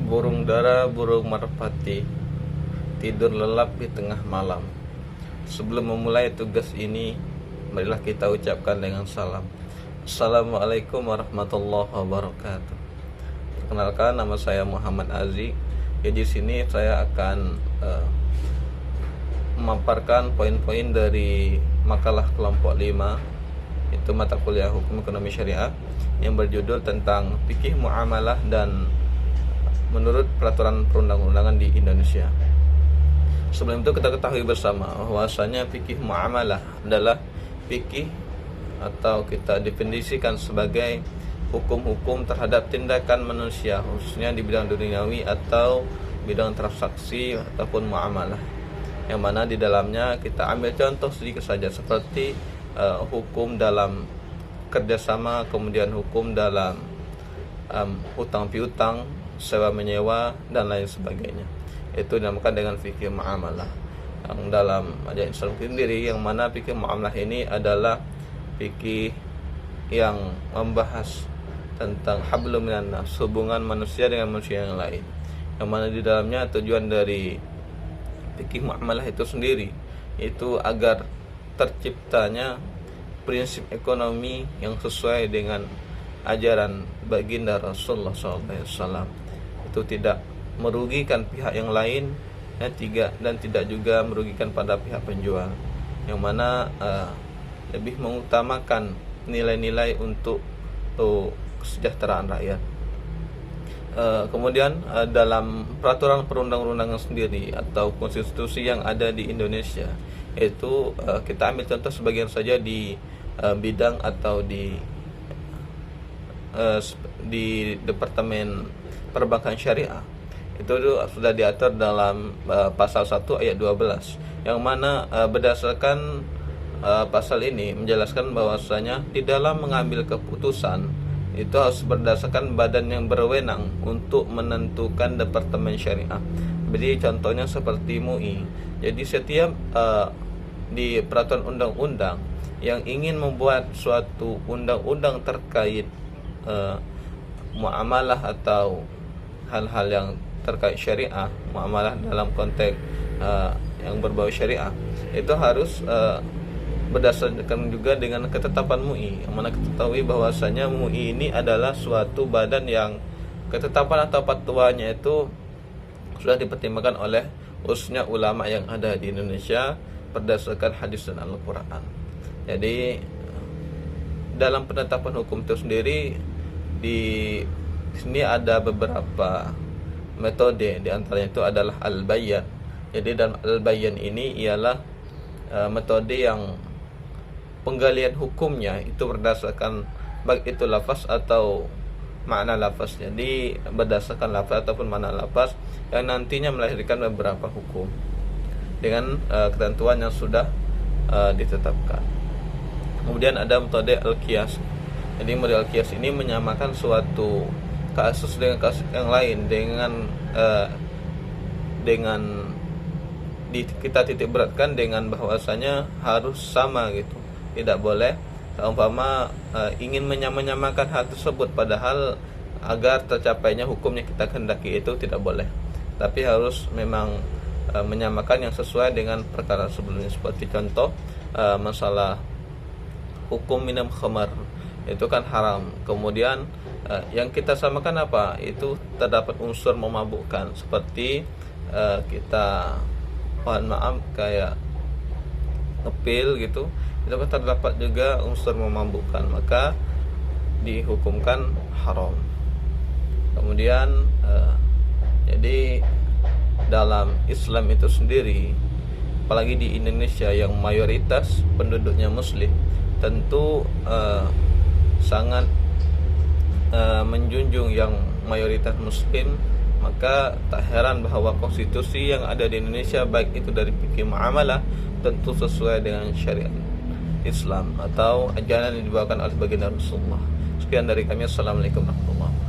Burung dara, burung merpati, tidur lelap di tengah malam. Sebelum memulai tugas ini, marilah kita ucapkan dengan salam. Assalamualaikum warahmatullahi wabarakatuh. Perkenalkan, nama saya Muhammad Aziz. Di sini saya akan memaparkan poin-poin dari makalah kelompok 5, itu mata kuliah Hukum Ekonomi Syariah, yang berjudul tentang fikih muamalah dan menurut peraturan perundang-undangan di Indonesia. Sebelum itu kita ketahui bersama bahwasanya fikih muamalah adalah fikih atau kita definisikan sebagai hukum-hukum terhadap tindakan manusia, khususnya di bidang duniawi atau bidang transaksi ataupun muamalah, yang mana di dalamnya kita ambil contoh sedikit saja seperti hukum dalam kerjasama, kemudian hukum dalam hutang piutang, sewa menyewa, dan lain sebagainya. Itu dinamakan dengan fikih muamalah. Yang dalam ajaran Islam sendiri, yang mana fikih muamalah ini adalah fikih yang membahas tentang hablum minan nas, hubungan manusia dengan manusia yang lain, yang mana di dalamnya tujuan dari fikih muamalah itu sendiri itu agar terciptanya prinsip ekonomi yang sesuai dengan ajaran baginda Rasulullah SAW. Itu tidak merugikan pihak yang lain, dan tidak juga merugikan pada pihak penjual, yang mana lebih mengutamakan nilai-nilai untuk kesejahteraan rakyat. Kemudian dalam peraturan perundang-undangan sendiri atau konstitusi yang ada di Indonesia, itu kita ambil contoh sebagian saja di bidang atau di Departemen Perbankan Syariah. Itu sudah diatur dalam pasal 1 ayat 12, yang mana berdasarkan pasal ini menjelaskan bahwasanya di dalam mengambil keputusan itu harus berdasarkan badan yang berwenang untuk menentukan departemen syariah. Jadi contohnya seperti MUI. Jadi setiap di peraturan undang-undang yang ingin membuat suatu undang-undang terkait muamalah atau hal-hal yang terkait syariah, muamalah dalam konteks yang berbau syariah, itu harus berdasarkan juga dengan ketetapan MUI, yang mana kita ketahui bahwasanya MUI ini adalah suatu badan yang ketetapan atau fatwanya itu sudah dipertimbangkan oleh khususnya ulama yang ada di Indonesia berdasarkan hadis dan Al-Quran. Jadi dalam penetapan hukum itu sendiri, di sini ada beberapa metode, di antaranya itu adalah al-bayan. Jadi dalam al-bayan ini ialah metode yang penggalian hukumnya itu berdasarkan baik itu lafaz atau makna lafaz. Jadi berdasarkan lafaz ataupun makna lafaz yang nantinya melahirkan beberapa hukum dengan ketentuan yang sudah ditetapkan. Kemudian ada metode al-qiyas. Jadi model qiyas ini menyamakan suatu kasus dengan kasus yang lain dengan kita titik beratkan dengan bahwasanya harus sama gitu. Tidak boleh umpama ingin menyamakan hal tersebut, padahal agar tercapainya hukumnya kita kehendaki itu tidak boleh. Tapi harus memang menyamakan yang sesuai dengan perkara sebelumnya. Seperti contoh masalah hukum minum khamar, itu kan haram. Kemudian yang kita samakan apa? Itu terdapat unsur memabukkan, seperti kita mohon maaf kayak ngepil gitu, itu kan terdapat juga unsur memabukkan, maka dihukumkan haram. Kemudian jadi dalam Islam itu sendiri, apalagi di Indonesia yang mayoritas penduduknya muslim, tentu sangat menjunjung yang mayoritas muslim. Maka tak heran bahwa konstitusi yang ada di Indonesia, baik itu dari fikih muamalah, tentu sesuai dengan syariat Islam atau ajaran yang dibawakan oleh baginda Rasulullah. Sekian dari kami. Assalamualaikum warahmatullahi wabarakatuh.